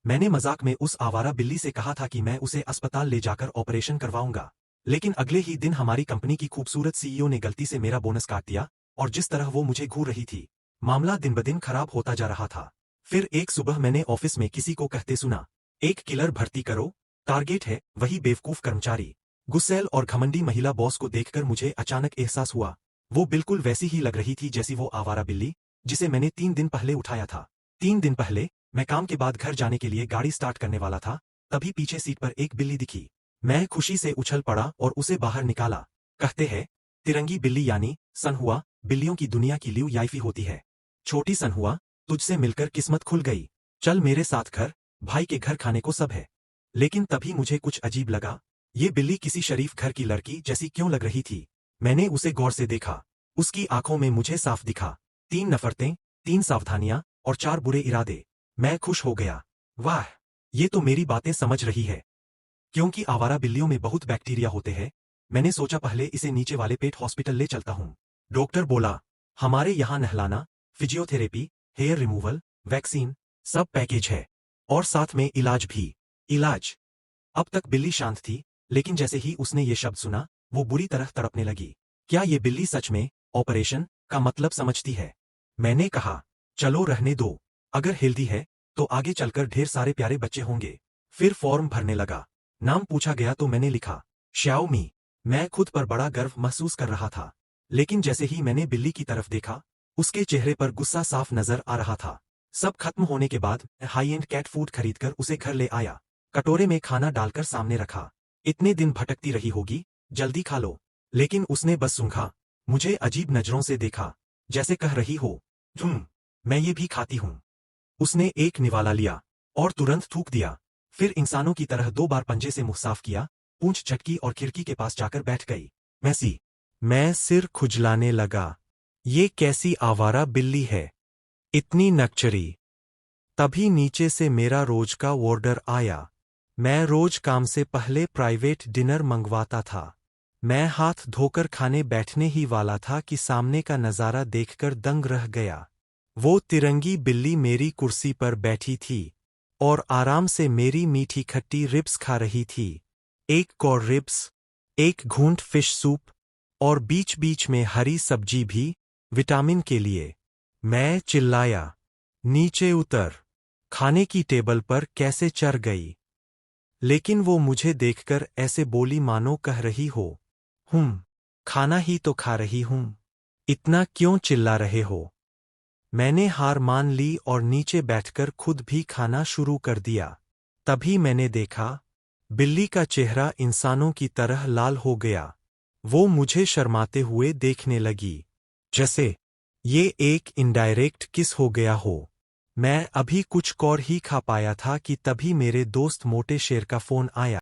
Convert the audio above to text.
मैंने मजाक में उस आवारा बिल्ली से कहा था कि मैं उसे अस्पताल ले जाकर ऑपरेशन करवाऊंगा। लेकिन अगले ही दिन हमारी कंपनी की खूबसूरत सीईओ ने गलती से मेरा बोनस काट दिया, और जिस तरह वो मुझे घूर रही थी, मामला दिन ब दिन खराब होता जा रहा था। फिर एक सुबह मैंने ऑफिस में किसी को कहते सुना, एक किलर भर्ती करो, टारगेट है वही बेवकूफ कर्मचारी। गुस्सैल और घमंडी महिला बॉस को देखकर मुझे अचानक एहसास हुआ, वो बिल्कुल वैसी ही लग रही थी जैसी वो आवारा बिल्ली जिसे मैंने 3 दिन पहले उठाया था। 3 दिन पहले मैं काम के बाद घर जाने के लिए गाड़ी स्टार्ट करने वाला था, तभी पीछे सीट पर एक बिल्ली दिखी। मैं खुशी से उछल पड़ा और उसे बाहर निकाला। कहते हैं, तिरंगी बिल्ली यानी सनहुआ बिल्लियों की दुनिया की लियू याइफी होती है। छोटी सनहुआ, तुझसे मिलकर किस्मत खुल गई, चल मेरे साथ घर, भाई के घर खाने को सब है। लेकिन तभी मुझे कुछ अजीब लगा, ये बिल्ली किसी शरीफ घर की लड़की जैसी क्यों लग रही थी। मैंने उसे गौर से देखा, उसकी आंखों में मुझे साफ दिखा 3 नफरतें, 3 सावधानियां और 4 बुरे इरादे। मैं खुश हो गया, वाह, ये तो मेरी बातें समझ रही है। क्योंकि आवारा बिल्लियों में बहुत बैक्टीरिया होते हैं, मैंने सोचा पहले इसे नीचे वाले पेट हॉस्पिटल ले चलता हूँ। डॉक्टर बोला, हमारे यहाँ नहलाना, फिजियोथेरेपी, हेयर रिमूवल, वैक्सीन, सब पैकेज है, और साथ में इलाज भी। इलाज? अब तक बिल्ली शांत थी, लेकिन जैसे ही उसने ये शब्द सुना, वो बुरी तरह तड़पने लगी। क्या ये बिल्ली सच में ऑपरेशन का मतलब समझती है? मैंने कहा, चलो रहने दो, अगर हेल्दी है तो आगे चलकर ढेर सारे प्यारे बच्चे होंगे। फिर फॉर्म भरने लगा। नाम पूछा गया तो मैंने लिखा, श्याओमी। मैं खुद पर बड़ा गर्व महसूस कर रहा था। लेकिन जैसे ही मैंने बिल्ली की तरफ देखा, उसके चेहरे पर गुस्सा साफ नजर आ रहा था। सब खत्म होने के बाद हाई एंड कैट फूड खरीदकर उसे घर ले आया। कटोरे में खाना डालकर सामने रखा। इतने दिन भटकती रही होगी, जल्दी खा लो। लेकिन उसने बस सूंघा, मुझे अजीब नजरों से देखा, जैसे कह रही हो, मैं ये भी खाती हूँ। उसने एक निवाला लिया और तुरंत थूक दिया। फिर इंसानों की तरह 2 बार पंजे से मुंह साफ किया, पूंछ झटकी और खिड़की के पास जाकर बैठ गई। मैं सिर खुजलाने लगा। ये कैसी आवारा बिल्ली है, इतनी नकचरी। तभी नीचे से मेरा रोज का ऑर्डर आया। मैं रोज काम से पहले प्राइवेट डिनर मंगवाता था। मैं हाथ धोकर खाने बैठने ही वाला था कि सामने का नजारा देखकर दंग रह गया। वो तिरंगी बिल्ली मेरी कुर्सी पर बैठी थी और आराम से मेरी मीठी खट्टी रिब्स खा रही थी। एक कौर रिब्स, एक घूंट फिश सूप, और बीच बीच में हरी सब्जी भी, विटामिन के लिए। मैं चिल्लाया, नीचे उतर, खाने की टेबल पर कैसे चढ़ गई। लेकिन वो मुझे देखकर ऐसे बोली मानो कह रही हो, खाना ही तो खा रही हूं, इतना क्यों चिल्ला रहे हो। मैंने हार मान ली और नीचे बैठकर खुद भी खाना शुरू कर दिया। तभी मैंने देखा, बिल्ली का चेहरा इंसानों की तरह लाल हो गया। वो मुझे शर्माते हुए देखने लगी, जैसे ये एक इनडायरेक्ट किस हो गया हो। मैं अभी कुछ और ही खा पाया था कि तभी मेरे दोस्त मोटे शेर का फोन आया।